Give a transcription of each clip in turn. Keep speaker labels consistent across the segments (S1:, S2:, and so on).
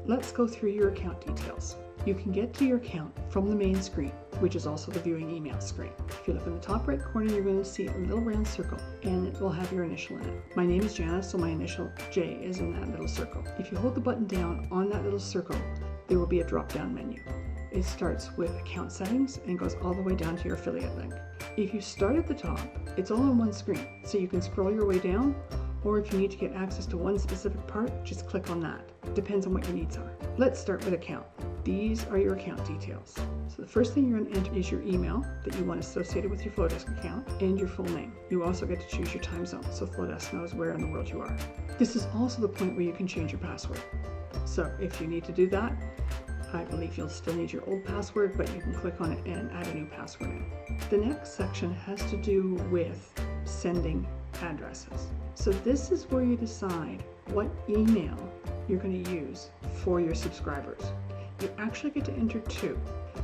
S1: let's go through your account details. You can get to your account from the main screen, which is also the viewing email screen. If you look in the top right corner, you're going to see a little round circle, and it will have your initial in it. My name is Janice, so my initial J is in that little circle. If you hold the button down on that little circle, there will be a drop-down menu. It starts with account settings and goes all the way down to your affiliate link. If you start at the top, it's all on one screen, so you can scroll your way down, or if you need to get access to one specific part, just click on that. Depends on what your needs are. Let's start with account. These are your account details. So the first thing you're going to enter is your email that you want associated with your Flodesk account and your full name. You also get to choose your time zone, so Flodesk knows where in the world you are. This is also the point where you can change your password. So if you need to do that, I believe you'll still need your old password, but you can click on it and add a new password in. The next section has to do with sending addresses. So this is where you decide what email you're going to use for your subscribers. You actually get to enter two.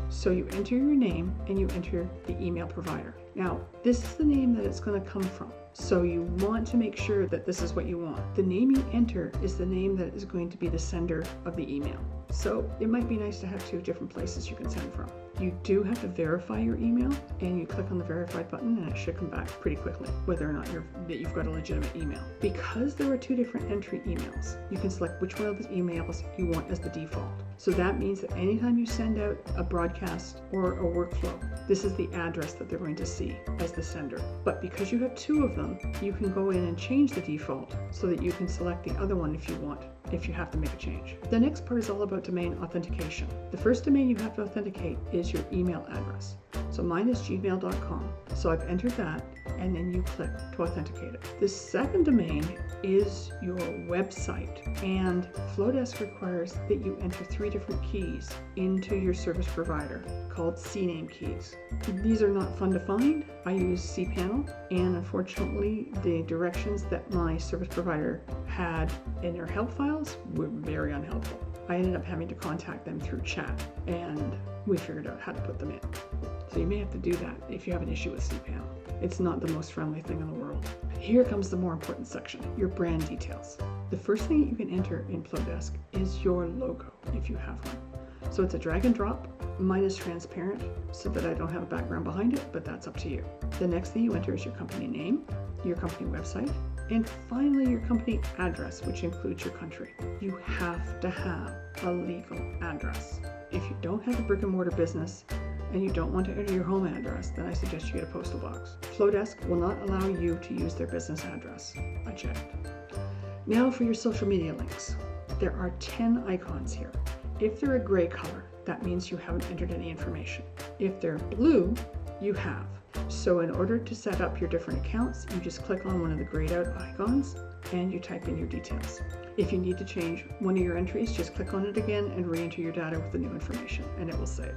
S1: So you enter your name and you enter the email provider. Now, this is the name that it's going to come from. So you want to make sure that this is what you want. The name you enter is the name that is going to be the sender of the email. So it might be nice to have two different places you can send from. You do have to verify your email, and you click on the verified button and it should come back pretty quickly, whether or not you've got a legitimate email. Because there are two different entry emails, you can select which one of the emails you want as the default. So that means that anytime you send out a broadcast or a workflow, this is the address that they're going to see as the sender. But because you have two of them, you can go in and change the default so that you can select the other one if you want, if you have to make a change. The next part is all about domain authentication. The first domain you have to authenticate is your email address. So mine is gmail.com. So I've entered that, and then you click to authenticate it. The second domain is your website, and Flodesk requires that you enter 3 different keys into your service provider called CNAME keys. These are not fun to find. I use cPanel, and unfortunately the directions that my service provider had in their help files were very unhelpful. I ended up having to contact them through chat, and we figured out how to put them in. So you may have to do that if you have an issue with cPanel. It's not the most friendly thing in the world. Here comes the more important section, your brand details. The first thing that you can enter in Flodesk is your logo, if you have one. So it's a drag and drop. Mine is transparent so that I don't have a background behind it, but that's up to you. The next thing you enter is your company name, your company website, and finally your company address, which includes your country. You have to have a legal address. If you don't have a brick and mortar business and you don't want to enter your home address, then I suggest you get a postal box. Flodesk will not allow you to use their business address. I checked. Now for your social media links. There are 10 icons here. If they're a gray color, that means you haven't entered any information. If they're blue, you have. So in order to set up your different accounts, you just click on one of the grayed out icons and you type in your details. If you need to change one of your entries, just click on it again and re-enter your data with the new information, and it will save.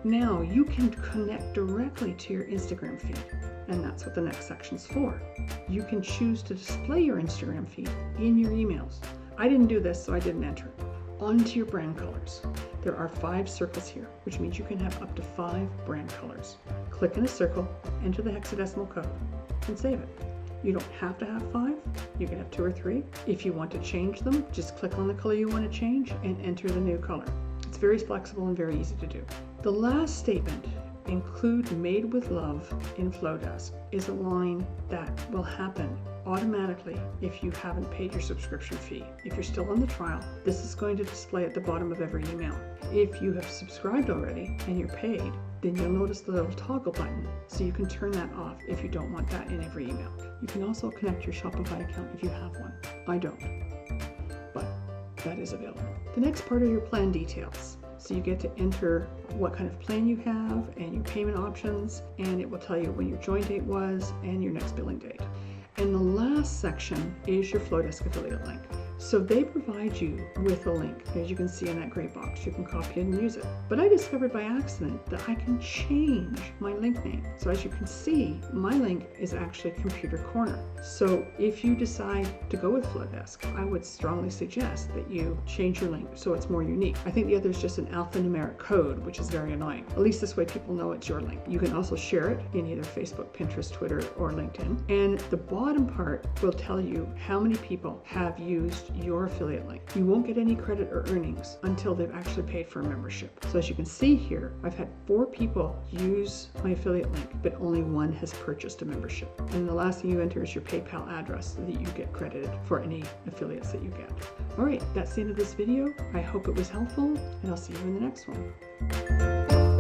S1: Now you can connect directly to your Instagram feed, and that's what the next section's for. You can choose to display your Instagram feed in your emails. I didn't do this, so I didn't enter it. Onto your brand colors. There are 5 circles here, which means you can have up to 5 brand colors. Click in a circle, enter the hexadecimal code, and save it. You don't have to have 5, you can have 2 or 3. If you want to change them, just click on the color you want to change and enter the new color. It's very flexible and very easy to do. The last statement, include made with love in Flodesk, is a line that will happen automatically if you haven't paid your subscription fee. If you're still on the trial, this is going to display at the bottom of every email. If you have subscribed already and you're paid, then you'll notice the little toggle button, so you can turn that off if you don't want that in every email. You can also connect your Shopify account if you have one. I don't, but that is available. The next part are your plan details. So you get to enter what kind of plan you have and your payment options, and it will tell you when your join date was and your next billing date. And the last section is your Flodesk affiliate link. So they provide you with a link, as you can see in that gray box. You can copy it and use it. But I discovered by accident that I can change my link name. So as you can see, my link is actually Computer Corner. So if you decide to go with Flodesk, I would strongly suggest that you change your link so it's more unique. I think the other is just an alphanumeric code, which is very annoying. At least this way people know it's your link. You can also share it in either Facebook, Pinterest, Twitter, or LinkedIn. And the bottom part will tell you how many people have used purchased your affiliate link. You won't get any credit or earnings until they've actually paid for a membership. So as you can see here, I've had 4 people use my affiliate link, but only 1 has purchased a membership. And the last thing you enter is your PayPal address so that you get credited for any affiliates that you get. All right, that's the end of this video. I hope it was helpful, and I'll see you in the next one.